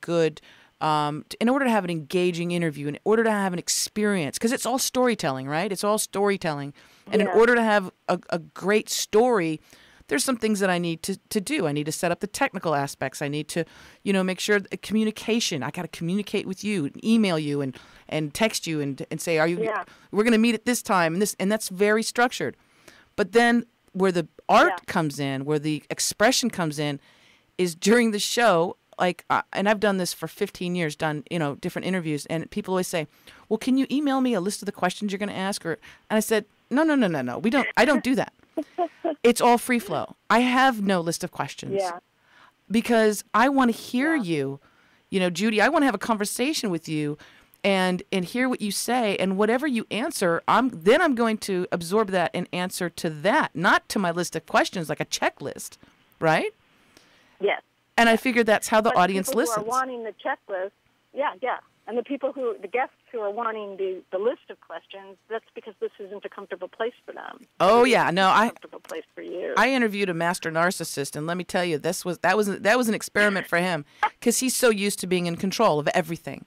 engaging interview, in order to have an experience, because it's all storytelling, right? It's all storytelling. And in order to have a great story, there's some things that I need to do. I need to set up the technical aspects. I need to, make sure communication. I got to communicate with you, email you, and text you, and say, we're going to meet at this time, and that's very structured. But then where the art comes in, where the expression comes in, is during the show. Like, and I've done this for 15 years, done different interviews, and people always say, "Well, can you email me a list of the questions you're going to ask?" And I said, "No. We don't. I don't do that. It's all free flow. I have no list of questions because I want to hear you, Judy. I want to have a conversation with you, and hear what you say, and whatever you answer, I'm going to absorb that and answer to that, not to my list of questions like a checklist, right?" Yes. And I figured that's how the audience listens. People who are wanting the checklist, and the guests who are wanting the list of questions, that's because this isn't a comfortable place for them. Oh yeah, no, comfortable place for you. I interviewed a master narcissist, and let me tell you, that was an experiment for him because he's so used to being in control of everything.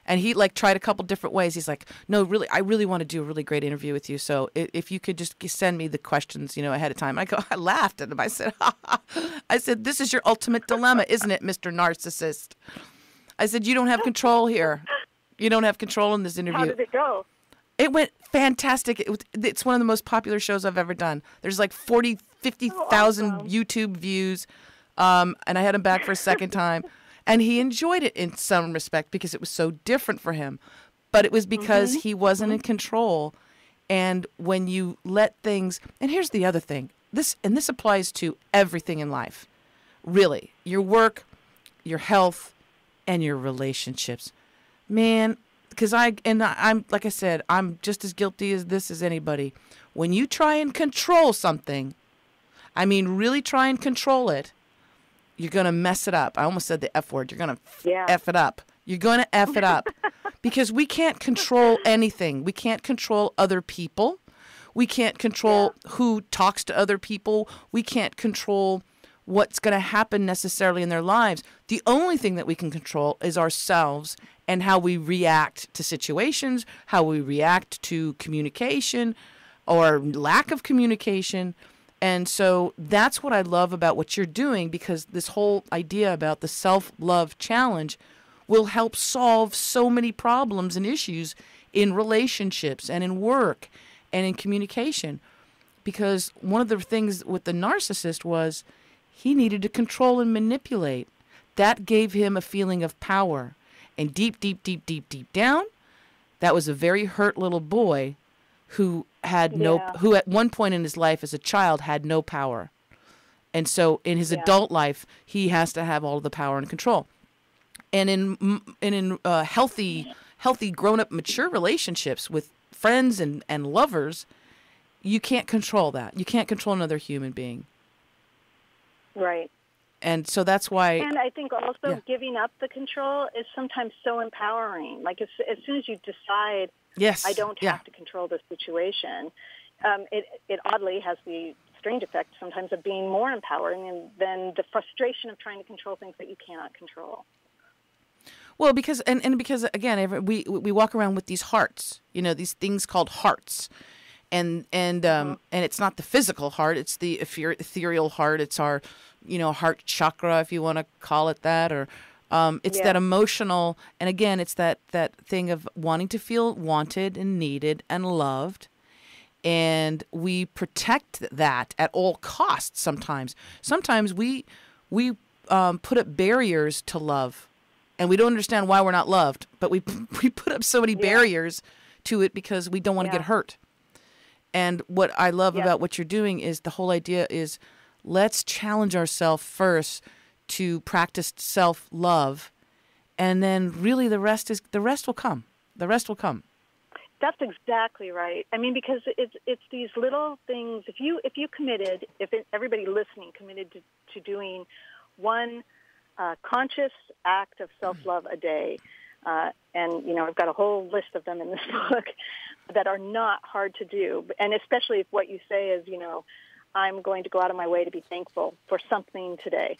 And he tried a couple different ways. He's like, "No, really, I really want to do a really great interview with you. So if you could just send me the questions, ahead of time." I laughed at him. I said, "This is your ultimate dilemma, isn't it, Mr. Narcissist?" I said, "You don't have control here. You don't have control in this interview." How did it go? It went fantastic. It's one of the most popular shows I've ever done. There's like 50,000 awesome. YouTube views, and I had him back for a second time. And he enjoyed it in some respect because it was so different for him. But it was because he wasn't in control. And when you let things... And here's the other thing. This applies to everything in life. Really. Your work, your health, and your relationships. Man, because I'm like I said, I'm just as guilty as this as anybody. When you try and control something, really try and control it, you're going to mess it up. I almost said the F word. You're going to F it up. You're going to F it up. Because we can't control anything. We can't control other people. We can't control who talks to other people. We can't control what's going to happen necessarily in their lives. The only thing that we can control is ourselves and how we react to situations, how we react to communication or lack of communication. And so that's what I love about what you're doing, because this whole idea about the self-love challenge will help solve so many problems and issues in relationships and in work and in communication. Because one of the things with the narcissist was he needed to control and manipulate. That gave him a feeling of power. And deep down, that was a very hurt little boy who had who at one point in his life as a child had no power. And so in his adult life, he has to have all of the power and control. And in healthy grown-up mature relationships with friends and lovers, you can't control that. You can't control another human being. Right. And so that's why... And I think also giving up the control is sometimes so empowering. Like as soon as you decide, I don't have to control this situation, it oddly has the strange effect sometimes of being more empowering than the frustration of trying to control things that you cannot control. Well, because again, we walk around with these hearts, these things called hearts. and it's not the physical heart, it's the ethereal heart. It's our, heart chakra, if you want to call it that, or it's that emotional, and again, it's that thing of wanting to feel wanted and needed and loved. And we protect that at all costs. Sometimes we put up barriers to love, and we don't understand why we're not loved. But we put up so many barriers to it because we don't want to get hurt. And what I love about what you're doing is the whole idea is, let's challenge ourselves first to practice self-love, and then really the rest will come. The rest will come. That's exactly right. I mean, because it's these little things. If you committed, everybody listening committed to doing one conscious act of self-love a day, and I've got a whole list of them in this book that are not hard to do, and especially if what you say is, I'm going to go out of my way to be thankful for something today.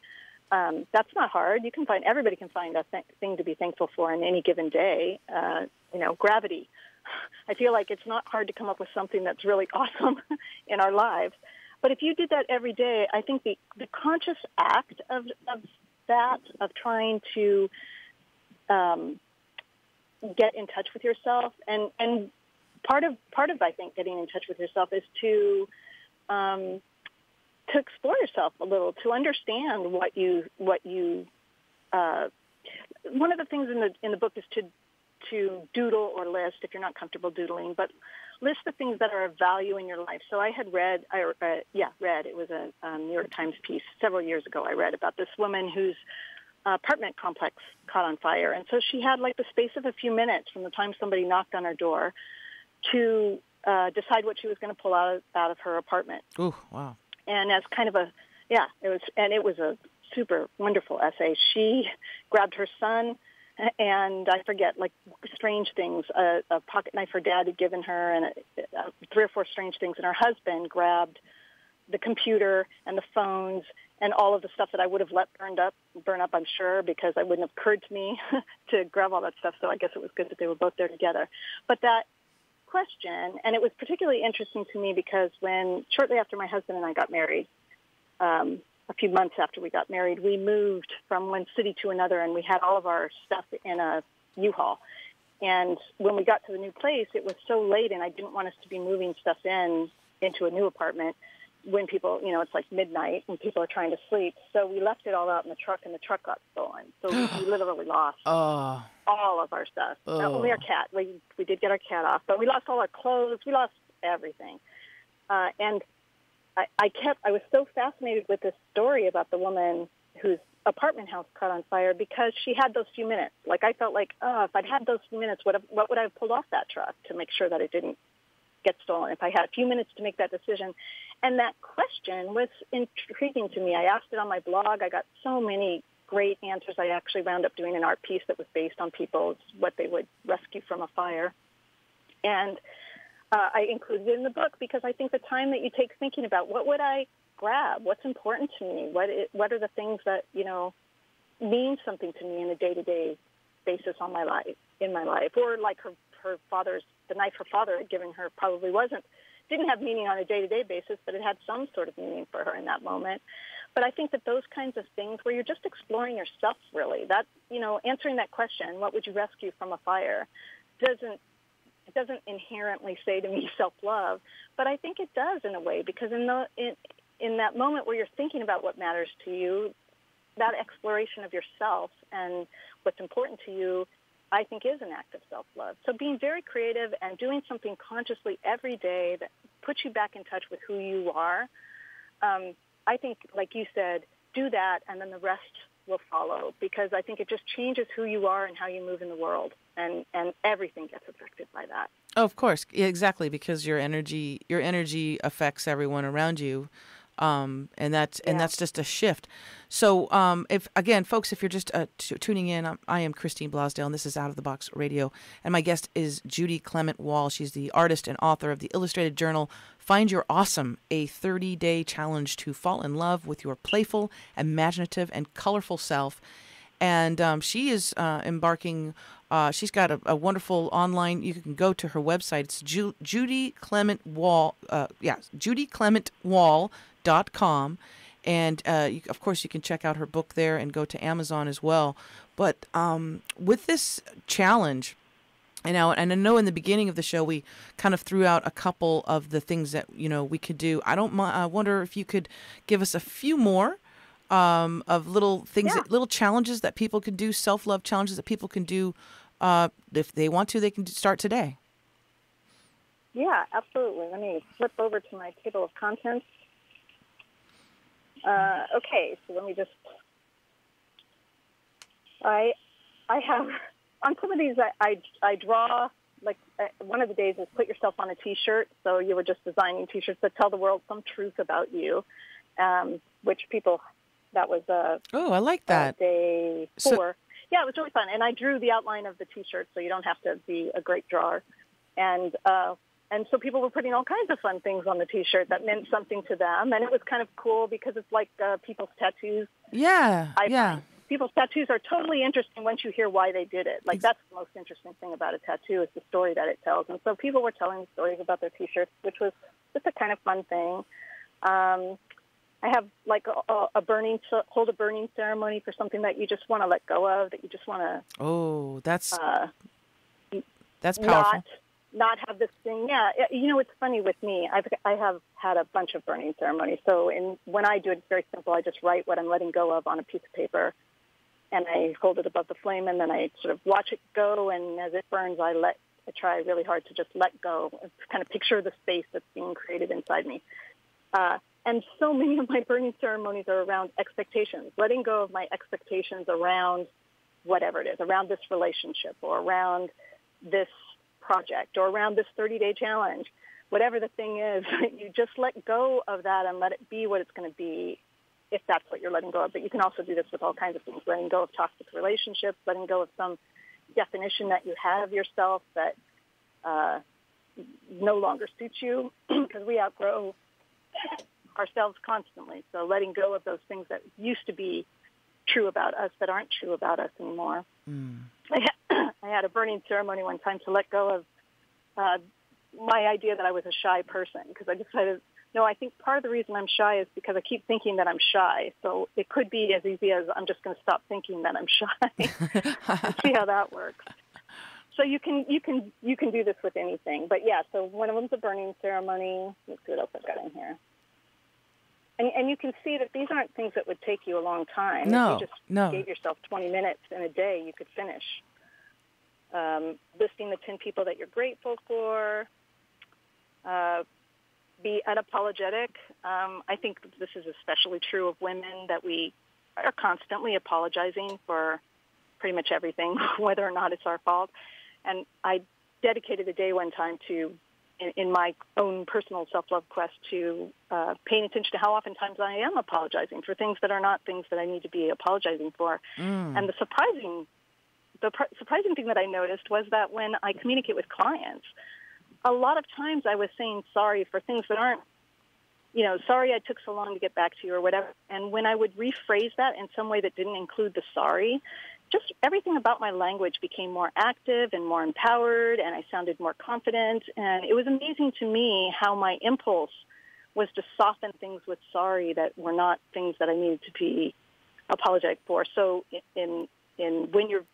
That's not hard. Everybody can find a thing to be thankful for in any given day. Gravity. I feel like it's not hard to come up with something that's really awesome in our lives. But if you did that every day, I think the conscious act of trying to get in touch with yourself, and part of I think getting in touch with yourself is to explore yourself a little, to understand what you one of the things in the book is to doodle or list, if you're not comfortable doodling, but list the things that are of value in your life. So I had read, it was a New York Times piece several years ago. I read about this woman whose apartment complex caught on fire. And so she had like the space of a few minutes from the time somebody knocked on her door to decide what she was going to pull out of her apartment. Ooh, wow. And as kind of it was a super wonderful essay. She grabbed her son, and I forget, like strange things, a pocket knife her dad had given her, and 3 or 4 strange things. And her husband grabbed the computer and the phones and all of the stuff that I would have let burn up, I'm sure, because it wouldn't have occurred to me to grab all that stuff. So I guess it was good that they were both there together. But that question, and it was particularly interesting to me because shortly after my husband and I got married, a few months after we got married, we moved from one city to another, and we had all of our stuff in a U-Haul. And when we got to the new place, it was so late, and I didn't want us to be moving stuff into a new apartment when people, it's like midnight and people are trying to sleep. So we left it all out in the truck, and the truck got stolen. So we literally lost all of our stuff. Only our cat. We did get our cat off, but we lost all our clothes. We lost everything. And I was so fascinated with this story about the woman whose apartment house caught on fire because she had those few minutes. Like I felt like, if I'd had those few minutes, what would I have pulled off that truck to make sure that it didn't get stolen? If I had a few minutes to make that decision. And that question was intriguing to me. I asked it on my blog. I got so many great answers. I actually wound up doing an art piece that was based on what they would rescue from a fire. And I included it in the book because I think the time that you take thinking about what would I grab, what's important to me, what are the things that mean something to me in a day-to-day basis in my life, or like the knife her father had given her probably didn't have meaning on a day-to-day basis, but it had some sort of meaning for her in that moment. But I think that those kinds of things where you're just exploring yourself, really, that answering that question, what would you rescue from a fire, it doesn't inherently say to me self-love, but I think it does in a way, because in that moment where you're thinking about what matters to you, that exploration of yourself and what's important to you, I think is an act of self-love. So being very creative and doing something consciously every day that puts you back in touch with who you are, I think, like you said, do that, and then the rest will follow, because I think it just changes who you are and how you move in the world, and everything gets affected by that. Oh, of course, exactly, because your energy affects everyone around you, and that's just a shift. So, if you're just tuning in, I am Christine Blosdale, and this is Out of the Box Radio, and my guest is Judy Clement Wall. She's the artist and author of the illustrated journal Find Your Awesome, a 30-day challenge to fall in love with your playful, imaginative, and colorful self. And she is embarking She's got a wonderful online. You can go to her website. It's Judy Clement Wall. JudyClementWall.com. And, of course, you can check out her book there and go to Amazon as well. But with this challenge, and I know in the beginning of the show we kind of threw out a couple of the things that, we could do. I wonder if you could give us a few more of little things, little challenges that people can do, self-love challenges that people can do. If they want to, they can start today. Yeah, absolutely. Let me flip over to my table of contents. Okay, so let me just, I have, on some of these, I draw, like one of the days is put yourself on a T-shirt. So you were just designing T-shirts that tell the world some truth about you, which people, that was I like that. Day 4. Yeah, it was really fun. And I drew the outline of the T-shirt, so you don't have to be a great drawer. And so people were putting all kinds of fun things on the T-shirt that meant something to them. And it was kind of cool because it's like people's tattoos. Yeah, yeah. People's tattoos are totally interesting once you hear why they did it. Like, that's the most interesting thing about a tattoo is the story that it tells. And so people were telling stories about their T-shirts, which was just a kind of fun thing. I have like hold a burning ceremony for something that you just want to let go of, that you just want to. Oh, that's powerful. Not have this thing. Yeah, it's funny with me. I have had a bunch of burning ceremonies. So when I do it, it's very simple. I just write what I'm letting go of on a piece of paper, and I hold it above the flame, and then I sort of watch it go. And as it burns, I try really hard to just let go, and kind of picture the space that's being created inside me. And so many of my burning ceremonies are around expectations, letting go of my expectations around whatever it is, around this relationship or around this project or around this 30-day challenge. Whatever the thing is, you just let go of that and let it be what it's going to be if that's what you're letting go of. But you can also do this with all kinds of things, letting go of toxic relationships, letting go of some definition that you had of yourself that no longer suits you because we outgrow ourselves constantly. So letting go of those things that used to be true about us that aren't true about us anymore. I had a burning ceremony one time to let go of my idea that I was a shy person because I decided, no, I think part of the reason I'm shy is because I keep thinking that I'm shy. So it could be as easy as I'm just going to stop thinking that I'm shy and see how that works. So you can do this with anything. But yeah, so one of them's a burning ceremony. Let's see what else I've got in here. And you can see that these aren't things that would take you a long time. No, if you just gave yourself 20 minutes in a day, you could finish. Listing the 10 people that you're grateful for. Be unapologetic. I think this is especially true of women, that we are constantly apologizing for pretty much everything, whether or not it's our fault. And I dedicated a day one time to, in my own personal self-love quest, to paying attention to how oftentimes I am apologizing for things that are not things that I need to be apologizing for. And the surprising thing that I noticed was that when I communicate with clients, a lot of times I was saying sorry for things that aren't, sorry I took so long to get back to you or whatever. And when I would rephrase that in some way that didn't include the sorry, just everything about my language became more active and more empowered, and I sounded more confident. And it was amazing to me how my impulse was to soften things with sorry that were not things that I needed to be apologetic for. So when you're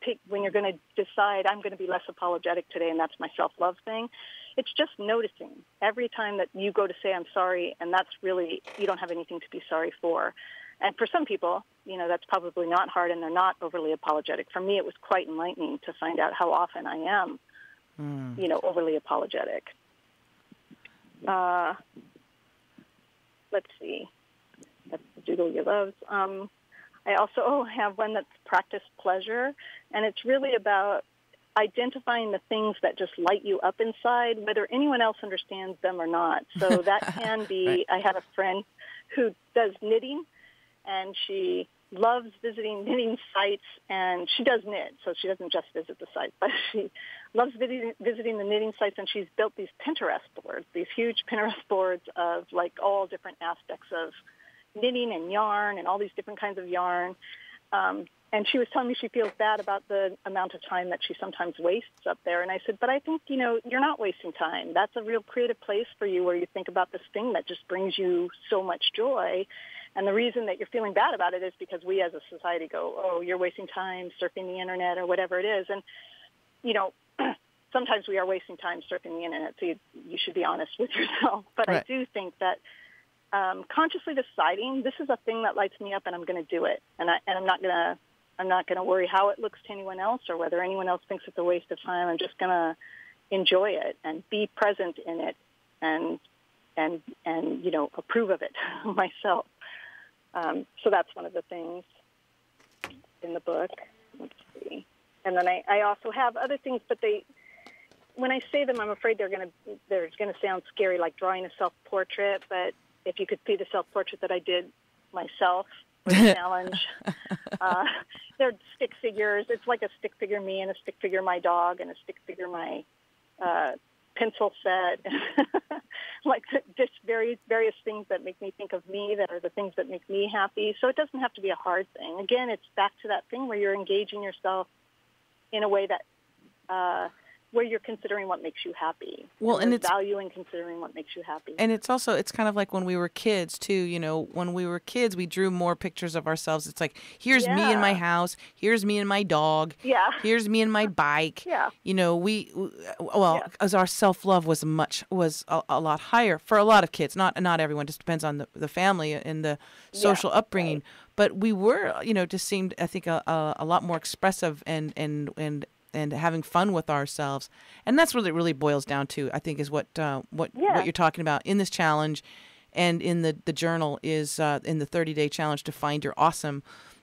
going to decide I'm going to be less apologetic today, and that's my self-love thing, it's just noticing every time that you go to say I'm sorry, and that's really, you don't have anything to be sorry for. And for some people, that's probably not hard, and they're not overly apologetic. For me, it was quite enlightening to find out how often I am, overly apologetic. Let's see. That's Doodle Your Loves. I also have one that's practice pleasure, and it's really about identifying the things that just light you up inside, whether anyone else understands them or not. So that can be, right. I have a friend who does knitting, and she loves visiting knitting sites, and she does knit, so she doesn't just visit the sites, but she loves visiting the knitting sites, and she's built these Pinterest boards, these huge Pinterest boards of like all different aspects of knitting and yarn and all these different kinds of yarn. And she was telling me she feels bad about the amount of time that she sometimes wastes up there. And I said, but I think, you're not wasting time. That's a real creative place for you where you think about this thing that just brings you so much joy. And the reason that you're feeling bad about it is because we as a society go, oh, you're wasting time surfing the Internet or whatever it is. And, sometimes we are wasting time surfing the Internet, so you should be honest with yourself. But right. I do think that consciously deciding this is a thing that lights me up and I'm going to do it. And I'm not going to worry how it looks to anyone else or whether anyone else thinks it's a waste of time. I'm just going to enjoy it and be present in it and approve of it myself. So that's one of the things in the book. Let's see. And then I also have other things, but when I say them, I'm afraid they're going to sound scary, like drawing a self-portrait. But if you could see the self-portrait that I did myself for the challenge, they're stick figures. It's like a stick figure me and a stick figure my dog and a stick figure my pencil set, like just various things that make me think of me, that are the things that make me happy. So it doesn't have to be a hard thing. Again, it's back to that thing where you're engaging yourself in a way that where you're considering what makes you happy. Well, and it's valuing considering what makes you happy. And it's kind of like when we were kids too. When we were kids, we drew more pictures of ourselves. It's like, here's me in my house. Here's me and my dog. Yeah. Here's me and my bike. Yeah. As our self-love was a lot higher for a lot of kids. Not everyone. Just depends on the family and the social upbringing. Right. But we were, just seemed, I think, a lot more expressive and having fun with ourselves. And that's what it really boils down to, I think, is what you're talking about in this challenge and in the journal is in the 30-day challenge to find your awesome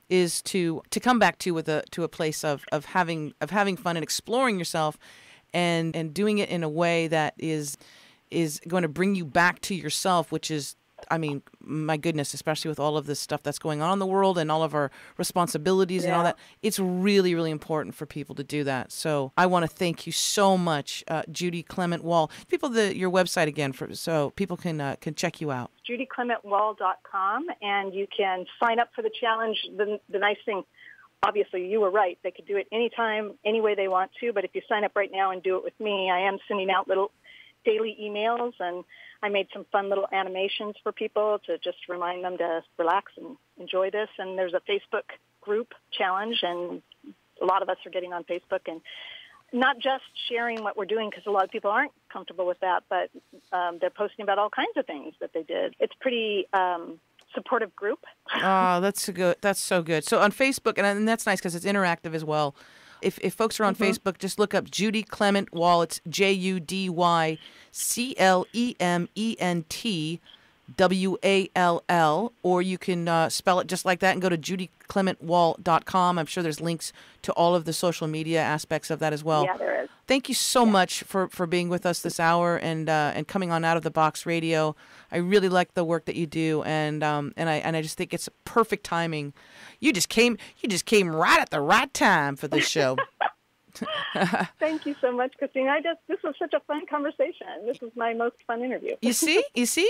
is to come back to a place of having fun and exploring yourself and doing it in a way that is going to bring you back to yourself, which is, I mean, my goodness, especially with all of this stuff that's going on in the world and all of our responsibilities and all that, it's really, really important for people to do that. So I want to thank you so much, Judy Clement Wall. Your website again, so people can check you out. JudyClementWall.com, and you can sign up for the challenge. The nice thing, obviously, you were right. They could do it anytime, any way they want to. But if you sign up right now and do it with me, I am sending out little daily emails, and I made some fun little animations for people to just remind them to relax and enjoy this. And there's a Facebook group challenge, and a lot of us are getting on Facebook and not just sharing what we're doing, because a lot of people aren't comfortable with that, but they're posting about all kinds of things that they did. It's pretty supportive group. Oh, that's good. That's so good. So on Facebook, and that's nice because it's interactive as well. If folks are on Facebook, just look up Judy Clement Wall. It's JudyClementWall, or you can spell it just like that and go to judyclementwall.com. I'm sure there's links to all of the social media aspects of that as well. Yeah, there is. Thank you so much for being with us this hour and coming on Out of the Box Radio. I really like the work that you do, and I just think it's perfect timing. You just came right at the right time for this show. Thank you so much, Christine. This was such a fun conversation. This was my most fun interview. You see,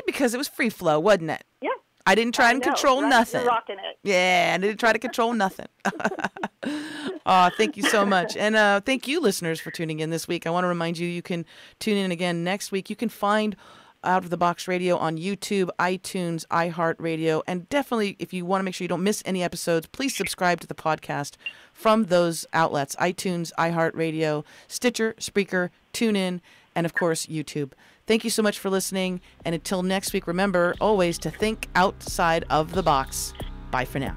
because it was free flow, wasn't it? Yeah. I didn't try and control nothing. You're rocking it. Yeah, I didn't try to control nothing. Thank you so much. And thank you, listeners, for tuning in this week. I want to remind you can tune in again next week. You can find Out of the Box Radio on YouTube, iTunes, iHeartRadio, and definitely, if you want to make sure you don't miss any episodes, please subscribe to the podcast from those outlets: iTunes, iHeartRadio, Stitcher, Spreaker, TuneIn, and of course, YouTube. Thank you so much for listening, and until next week, remember always to think outside of the box. Bye for now.